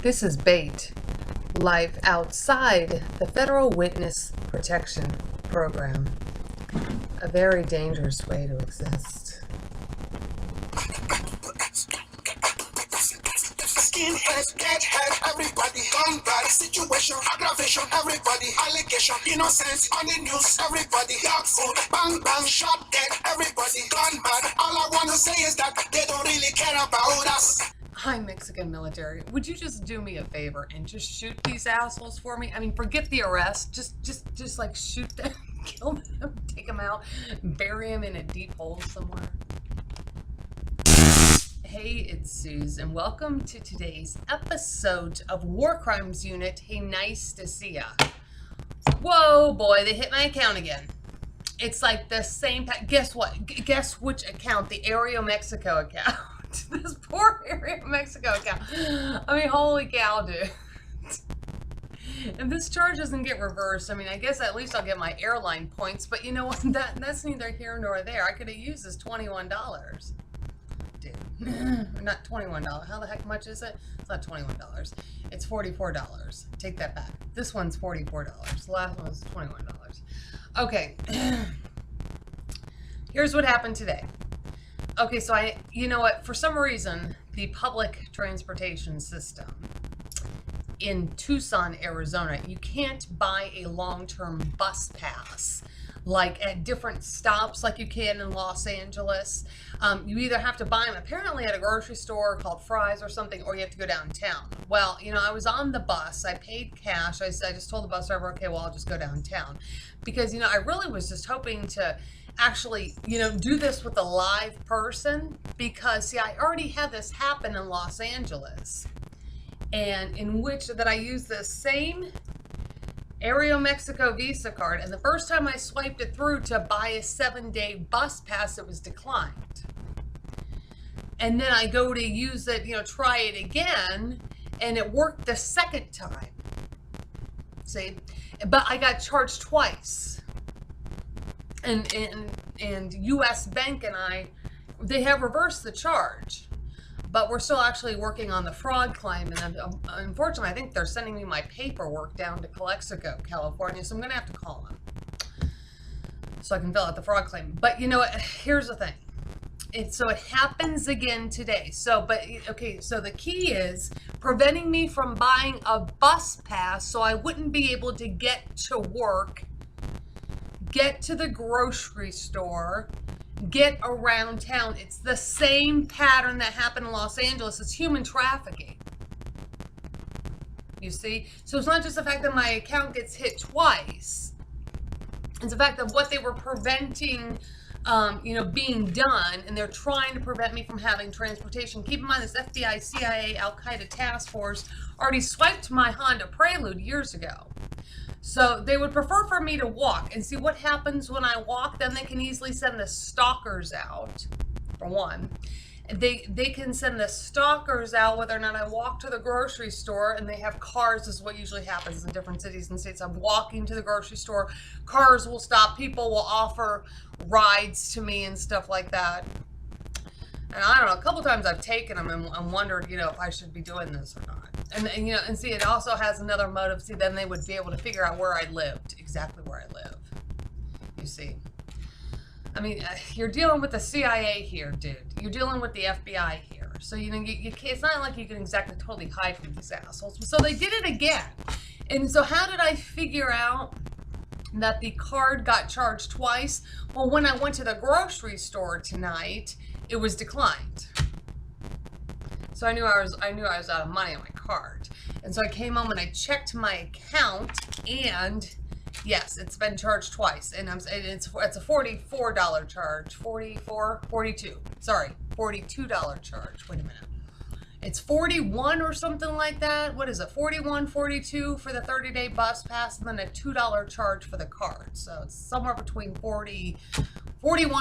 This is bait, life outside the Federal Witness Protection Program. A very dangerous way to exist. Skinhead, deadhead, everybody, gun bad, situation, aggravation, everybody, allegation, innocence on the news, everybody, dog food, bang bang, shot dead, everybody, gun bad. All I wanna say is that they don't really care about us. Hi, Mexican military. Would you just do me a favor and just shoot these assholes for me? I mean, forget the arrest. Just like shoot them, kill them, take them out, bury them in a deep hole somewhere. Hey, it's Suze, and welcome to today's episode of War Crimes Unit. Hey, nice to see ya. Whoa, boy, they hit my account again. It's like the same. Guess what? Guess which account? The AeroMexico account. This poor AeroMexico account. I mean, holy cow, dude. If this charge doesn't get reversed, I mean, I guess at least I'll get my airline points. But you know what? That's neither here nor there. I could have used this $21. Dude, not $21. How the heck much is it? It's not $21. It's $44. Take that back. This one's $44. The last one was $21. Okay. Here's what happened today. Okay, so you know what? For some reason, the public transportation system in Tucson, Arizona, you can't buy a long-term bus pass like at different stops like you can in Los Angeles. You either have to buy them apparently at a grocery store called Fry's or something, or you have to go downtown. Well, you know, I was on the bus. I paid cash. I just told the bus driver, okay, well, I'll just go downtown. Because, you know, I really was just hoping to actually, you know, do this with a live person. Because, see, I already had this happen in Los Angeles. And in which that I used the same AeroMexico Visa card, and the first time I swiped it through to buy a 7-day bus pass, it was declined. And then I go to use it, you know, try it again, and it worked the second time. See, but I got charged twice. And U.S. Bank and they have reversed the charge. But we're still actually working on the fraud claim, and unfortunately, I think they're sending me my paperwork down to Calexico, California, so I'm going to have to call them so I can fill out the fraud claim. But you know what? Here's the thing. So it happens again today. So the key is preventing me from buying a bus pass so I wouldn't be able to get to work, get to the grocery store, get around town. It's the same pattern that happened in Los Angeles. It's human trafficking. You see? So it's not just the fact that my account gets hit twice. It's the fact that what they were preventing, you know, being done, and they're trying to prevent me from having transportation. Keep in mind, this FBI, CIA, Al-Qaeda task force already swiped my Honda Prelude years ago. So they would prefer for me to walk, and see what happens when I walk. Then they can easily send the stalkers out, for one. They can send the stalkers out whether or not I walk to the grocery store, and they have cars. This is what usually happens in different cities and states. I'm walking to the grocery store, cars will stop, people will offer rides to me and stuff like that. And I don't know, a couple times I've taken them and wondered, you know, if I should be doing this or not. And you know, and see, it also has another motive. See, then they would be able to figure out where I lived, exactly where I live. You see, I mean, you're dealing with the CIA here, dude. You're dealing with the FBI here. So you know, it's not like you can exactly totally hide from these assholes. So they did it again. And so how did I figure out that the card got charged twice? Well, when I went to the grocery store tonight, it was declined. So I knew I was out of money on my card. And so I came home and I checked my account, and yes, it's been charged twice. And it's a $44 charge. $42. Sorry, $42 charge. Wait a minute. It's 41 or something like that. What is it? 41, 42 for the 30-day bus pass, and then a $2 charge for the card. So it's somewhere between 41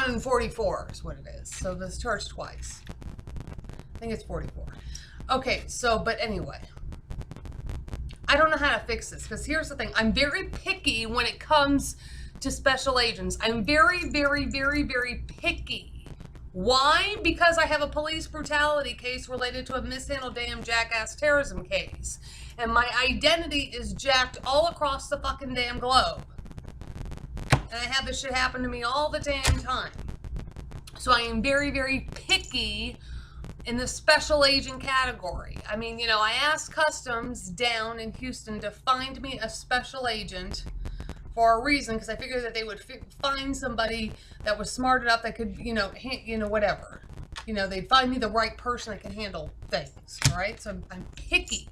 and 44 is what it is. So this charged twice. I think it's 44. Okay, so, but anyway, I don't know how to fix this, because here's the thing. I'm very picky when it comes to special agents. I'm very, very, very, very picky Why? Because I have a police brutality case related to a mishandled damn jackass terrorism case. And my identity is jacked all across the fucking damn globe. And I have this shit happen to me all the damn time. So I am very, very picky in the special agent category. I mean, you know, I asked Customs down in Houston to find me a special agent for a reason, because I figured that they would find somebody that was smart enough that could, whatever. You know, they'd find me the right person that can handle things, all right? So I'm picky.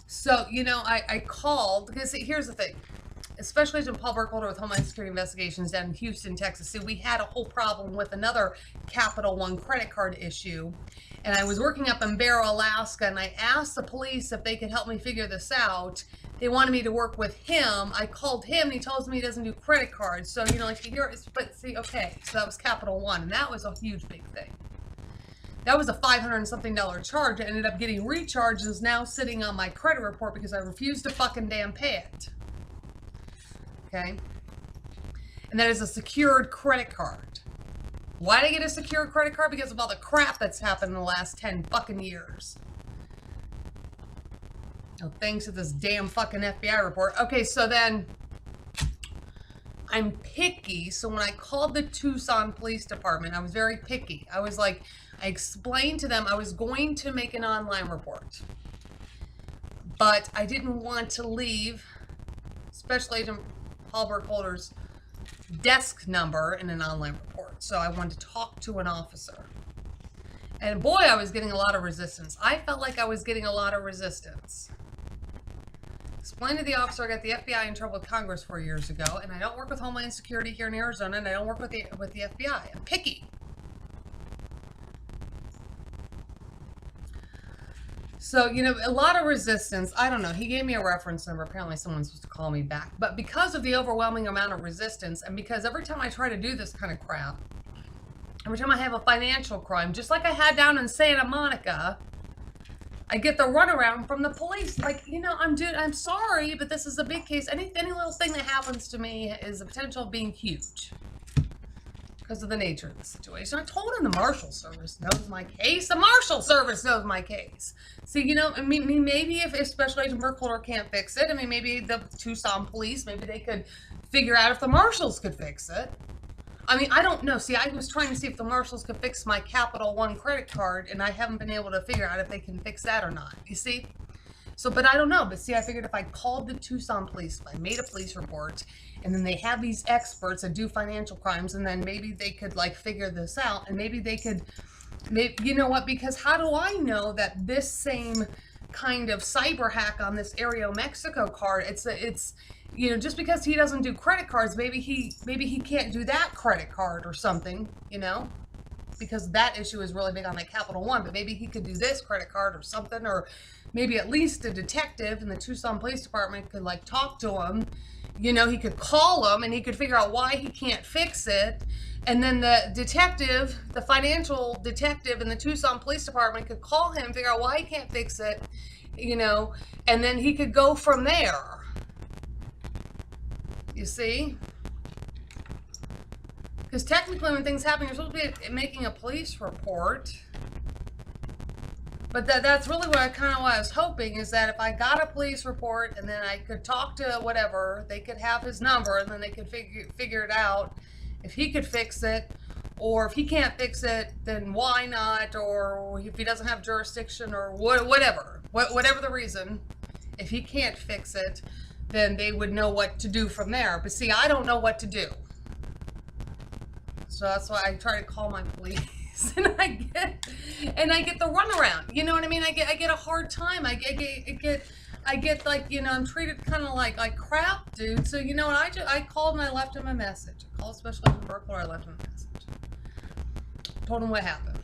So, you know, I called, because here's the thing. Especially Agent Paul Burkholder with Homeland Security Investigations down in Houston, Texas. See, we had a whole problem with another Capital One credit card issue. And I was working up in Barrow, Alaska, and I asked the police if they could help me figure this out. They wanted me to work with him. I called him, and he tells me he doesn't do credit cards. So, you know, like, but see, okay, so that was Capital One, and that was a huge, big thing. That was a $500 and something charge. I ended up getting recharged and is now sitting on my credit report because I refused to fucking damn pay it. Okay? And that is a secured credit card. Why did I get a secured credit card? Because of all the crap that's happened in the last 10 fucking years. Oh, thanks to this damn fucking FBI report. Okay, so then I'm picky. So when I called the Tucson Police Department, I was very picky. I was like, I explained to them I was going to make an online report. But I didn't want to leave Special Agent Paul Burkholder's desk number in an online report. So I wanted to talk to an officer. And boy, I was getting a lot of resistance. I felt like I was getting a lot of resistance. Explained to the officer I got the FBI in trouble with Congress 4 years ago, and I don't work with Homeland Security here in Arizona, and I don't work with the FBI. I'm picky. So, you know, a lot of resistance. I don't know. He gave me a reference number. Apparently someone's supposed to call me back. But because of the overwhelming amount of resistance, and because every time I try to do this kind of crap, every time I have a financial crime, just like I had down in Santa Monica, I get the runaround from the police. Like, you know, I'm sorry, but this is a big case. Any little thing that happens to me is the potential of being huge. Because of the nature of the situation. I told him the Marshal Service knows my case. The Marshal Service knows my case. See, you know, I mean, maybe if Special Agent Burkholder can't fix it, I mean, maybe the Tucson police, maybe they could figure out if the Marshals could fix it. I mean, I don't know. See, I was trying to see if the Marshals could fix my Capital One credit card, and I haven't been able to figure out if they can fix that or not. You see? So, but I don't know. But see, I figured if I called the Tucson police, if I made a police report, and then they have these experts that do financial crimes, and then maybe they could like figure this out, and maybe they could, you know what? Because how do I know that this same kind of cyber hack on this AeroMexico card, it's you know, just because he doesn't do credit cards, maybe he can't do that credit card or something, you know? Because that issue is really big on the Capital One, but maybe he could do this credit card or something, or maybe at least a detective in the Tucson Police Department could like talk to him. You know, he could call him and he could figure out why he can't fix it. And then the detective, the financial detective in the Tucson Police Department could call him, figure out why he can't fix it, you know, and then he could go from there. You see? Because technically when things happen, you're supposed to be making a police report. But that's really what I was hoping, is that if I got a police report and then I could talk to whatever, they could have his number and then they could figure it out. If he could fix it, or if he can't fix it, then why not? Or if he doesn't have jurisdiction, or whatever the reason, if he can't fix it, then they would know what to do from there. But see, I don't know what to do. So that's why I try to call my police. And I get the runaround. You know what I mean? I get a hard time. I get like, you know, I'm treated kind of like crap, dude. So you know what? I called and I left him a message. I called Special Agent Burkholder. I left him a message. Told him what happened.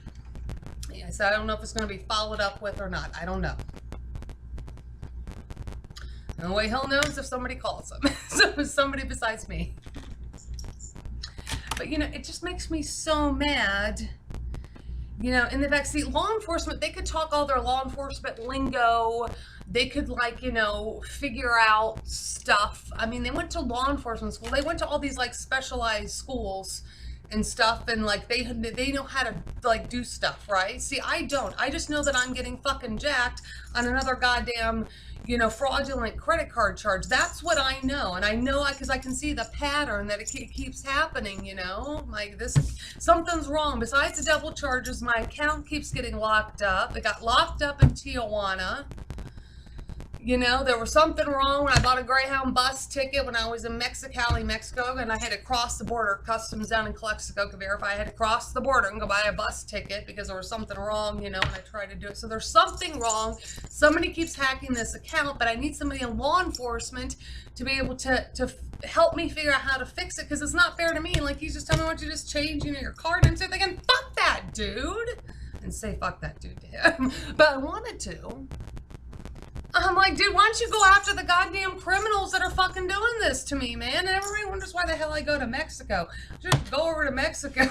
Yeah, I said I don't know if it's going to be followed up with or not. I don't know. And the way he'll know is if somebody calls him. So somebody besides me. But you know, it just makes me so mad. You know, in the backseat, law enforcement, they could talk all their law enforcement lingo, they could, like, you know, figure out stuff. I mean, they went to law enforcement school. They went to all these, like, specialized schools and stuff, and, like, they know how to, like, do stuff, right? See, I don't. I just know that I'm getting fucking jacked on another goddamn, you know, fraudulent credit card charge. That's what I know. And I know because I can see the pattern that it keeps happening, you know? Like, something's wrong. Besides the double charges, my account keeps getting locked up. It got locked up in Tijuana. You know, there was something wrong when I bought a Greyhound bus ticket when I was in Mexicali, Mexico, and I had to cross the border. Customs down in Calexico could verify I had to cross the border and go buy a bus ticket because there was something wrong, you know, and I tried to do it. So there's something wrong. Somebody keeps hacking this account, but I need somebody in law enforcement to be able to help me figure out how to fix it, because it's not fair to me. Like, he's just telling me, why don't you just change, you know, your card? And I'm thinking, fuck that dude. And say fuck that dude to him. But I wanted to. I'm like, dude, why don't you go after the goddamn criminals that are fucking doing this to me, man? And everybody wonders why the hell I go to Mexico. Just go over to Mexico.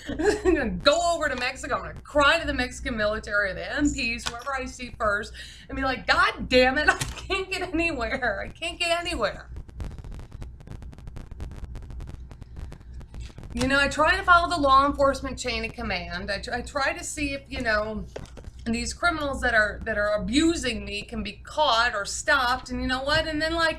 I'm gonna go over to Mexico. I'm gonna cry to the Mexican military, the MPs, whoever I see first, and be like, God damn it, I can't get anywhere. I can't get anywhere. You know, I try to follow the law enforcement chain of command. I try to see if, you know, these criminals that are abusing me can be caught or stopped. And you know what? And then I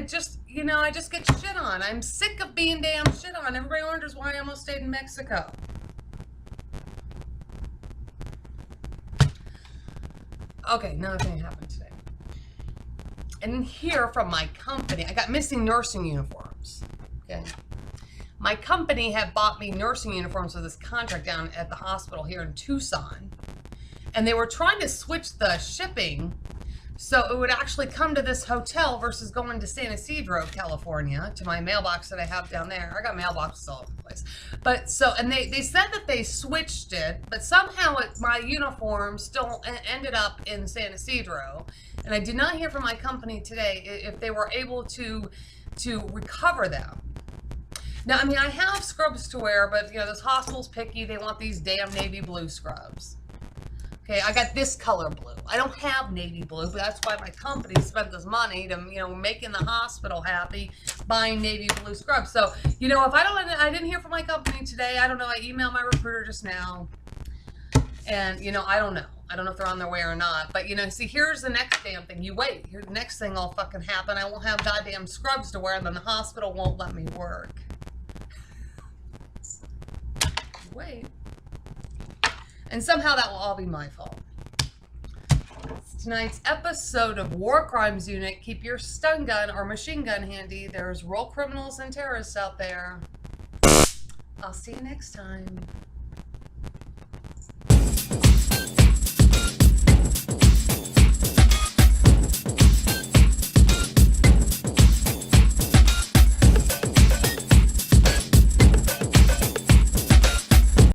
just, you know, I just get shit on. I'm sick of being damn shit on. Everybody wonders why I almost stayed in Mexico. Okay, another thing happened today. I didn't hear from my company. I got missing nursing uniforms. Okay. My company had bought me nursing uniforms for this contract down at the hospital here in Tucson. And they were trying to switch the shipping so it would actually come to this hotel versus going to San Ysidro, California, to my mailbox that I have down there. I got mailboxes all over the place. But so, and they said that they switched it, but somehow my uniform still ended up in San Ysidro. And I did not hear from my company today if they were able to recover them. Now, I mean, I have scrubs to wear, but, you know, this hospital's picky. They want these damn navy blue scrubs. Okay, I got this color blue. I don't have navy blue, but that's why my company spent this money to, you know, making the hospital happy, buying navy blue scrubs. So, you know, if I didn't hear from my company today, I don't know. I emailed my recruiter just now, and, you know, I don't know. I don't know if they're on their way or not. But, you know, see, here's the next damn thing. You wait. Here's the next thing will fucking happen. I won't have goddamn scrubs to wear, and then the hospital won't let me work. Wait. And somehow that will all be my fault. It's tonight's episode of War Crimes Unit. Keep your stun gun or machine gun handy. There's real criminals and terrorists out there. I'll see you next time.